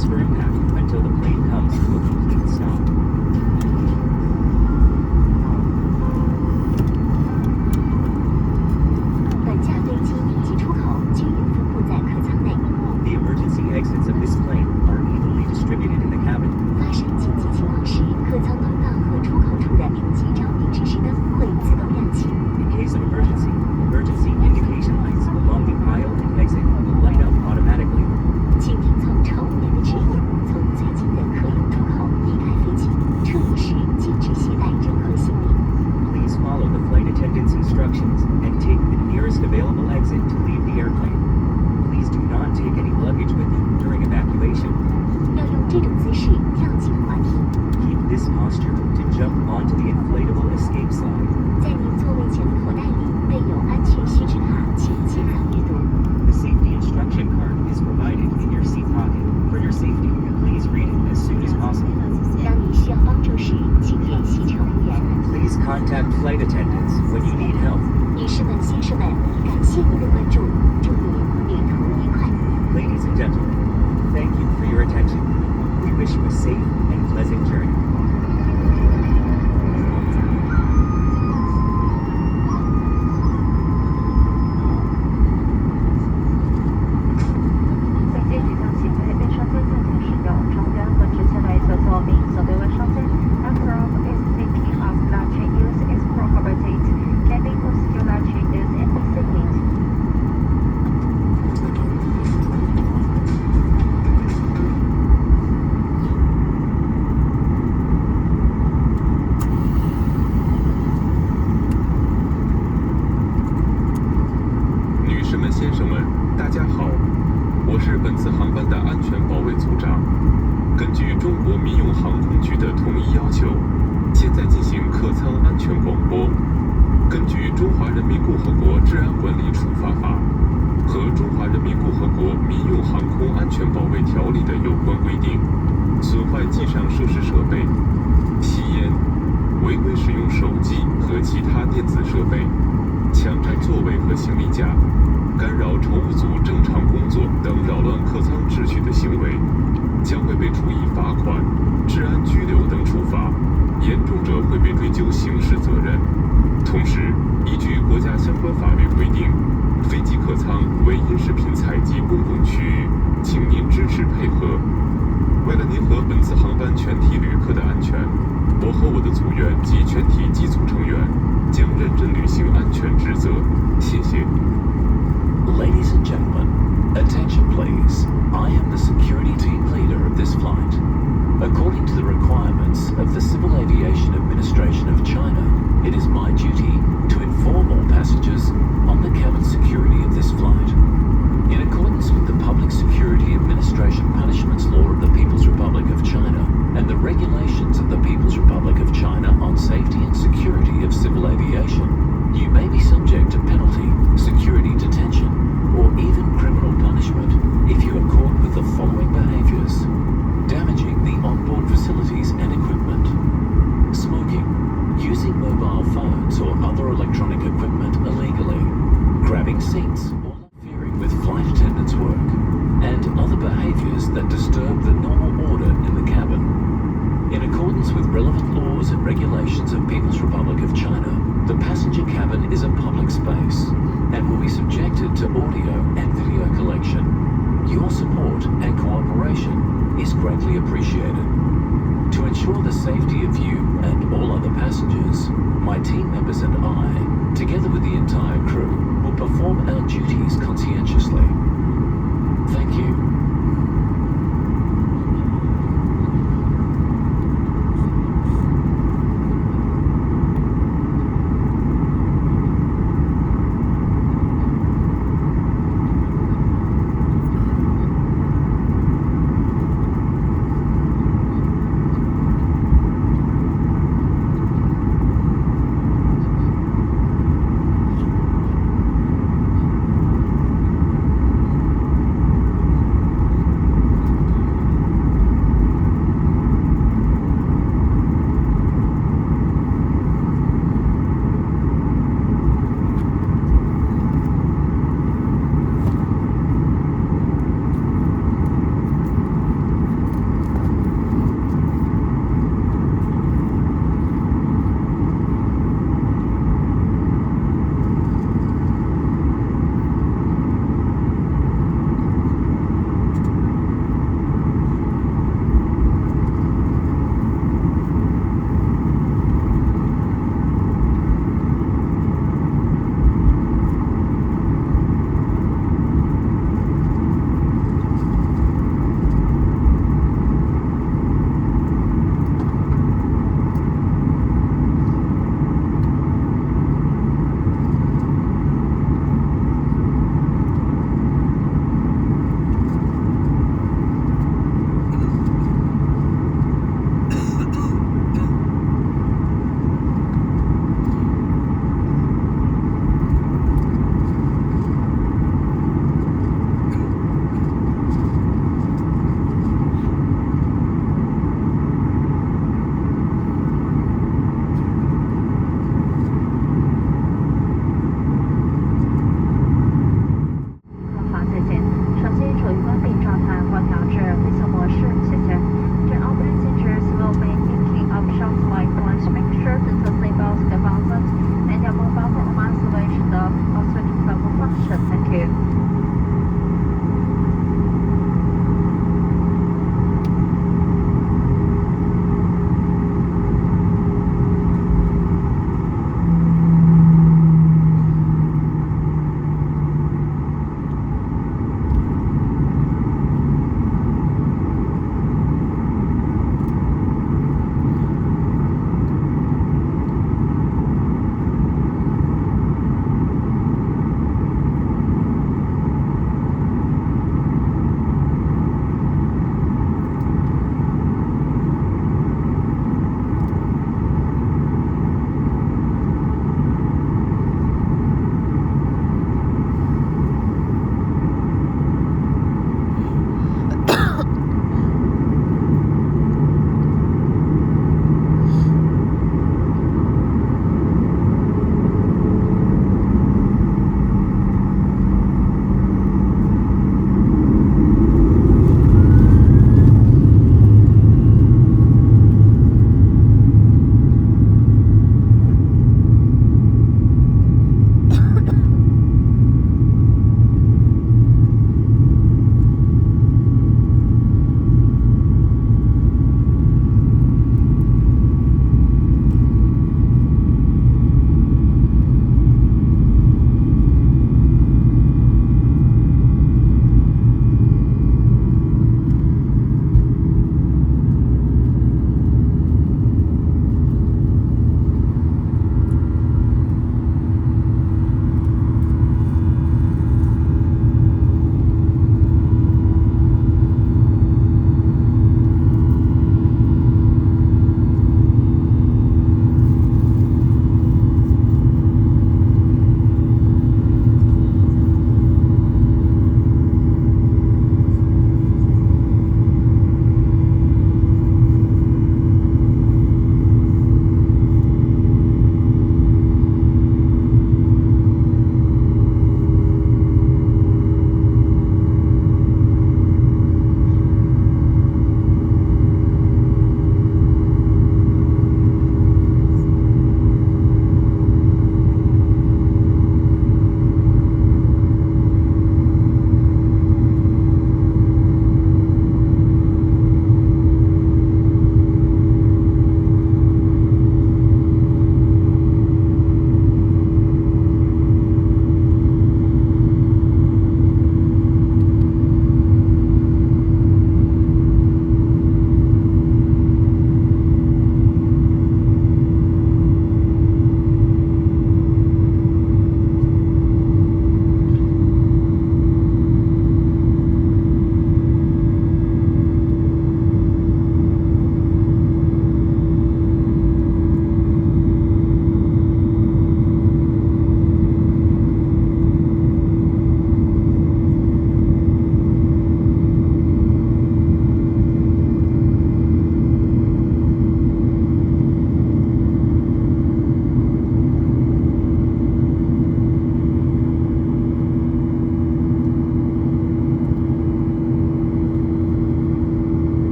brace for impact until the plane comes to a complete stop. 本架飞机应急出口均匀分布在客舱内。The emergency exits of this plane are evenly distributed in the cabin. 发生紧急情况时，客舱通道和出口处的应急照明指示灯会自动亮起。In case of emergency, emergency indication lights along the aisle and exit will light up automatically. 请听从乘务员的指引，从最近的可用出口离开飞机。撤离时禁止携带任何行李。Please follow the flight attendant's instructions and take the nearest available exit to leave the airplane. Please do not take any luggage with you during evacuation. 要用这种姿势跳进滑梯。Keep this posture to jump onto the inflatable escape slide. 在您座位前的口袋里备有安全须知卡，请尽快阅读。The safety instruction card is provided in your seat pocket. For your safety, please read it as soon as possible. 当你需要帮助时，请联系乘务员。Please contact flight attendants when you need help. 女士们、先生们，感谢您的关注，祝您旅途愉快。Ladies and gentlemen, thank you for your attention. We wish you a safe and pleasant journey. 飞机即将起飞，列车间进行使用。乘务员和执勤来求作明，所对位上间 Aircraft is taking off. Latch use is prohibited. Cabin passenger latch is indicated. 女士们、先生们，大家好，我是本次航班的安全保卫组长。根据中国民用航空局的统一要求，现在进行客舱安全广播。根据《中华人民共和国治安管理处罚法》和《中华人民共和国民用航空安全保卫条例》的有关规定，损坏机上设施设备、吸烟、违规使用手机和其他电子设备、抢占座位和行李架、干扰乘务组正常工作等扰乱客舱秩序的行为，将会被处以罚款、治安拘留等处罚，严重者会被追究刑事责任。同时，依据国家相关法律规定，飞机客舱为因食品采集公共区域，请您支持配合。为了您和本次航班全体旅客的安全，我和我的组员及全体机组成员将认真履行安全职责。谢谢。Ladies and gentlemen, attention please. I am the security team leader of this flight. According to the requirements of the Civil Aviation Administration of China, it is my duty to inform all passengers on the cabin security of this flight. In accordance with the Public Security Administration Punishments Law of the People's Republic of China and the regulations of the People's Republic of China on safety and security of civil aviation, you may be subject to penalty, security detention, or even criminal punishment if you are caught with the following behaviors: damaging the onboard facilities and equipment, smoking, using mobile phones or other electronic equipment illegally, grabbing seats or interfering with flight attendants' work, and other behaviors that disturb the normal order in the cabin. In accordance with relevant laws and regulations of People's Republic of China, the passenger cabin is a public space and will be subjected to audio and video collection. Your support and cooperation is greatly appreciated. To ensure the safety of you and all other passengers, my team members and I, together with the entire crew, will perform our duties conscientiously. Thank you.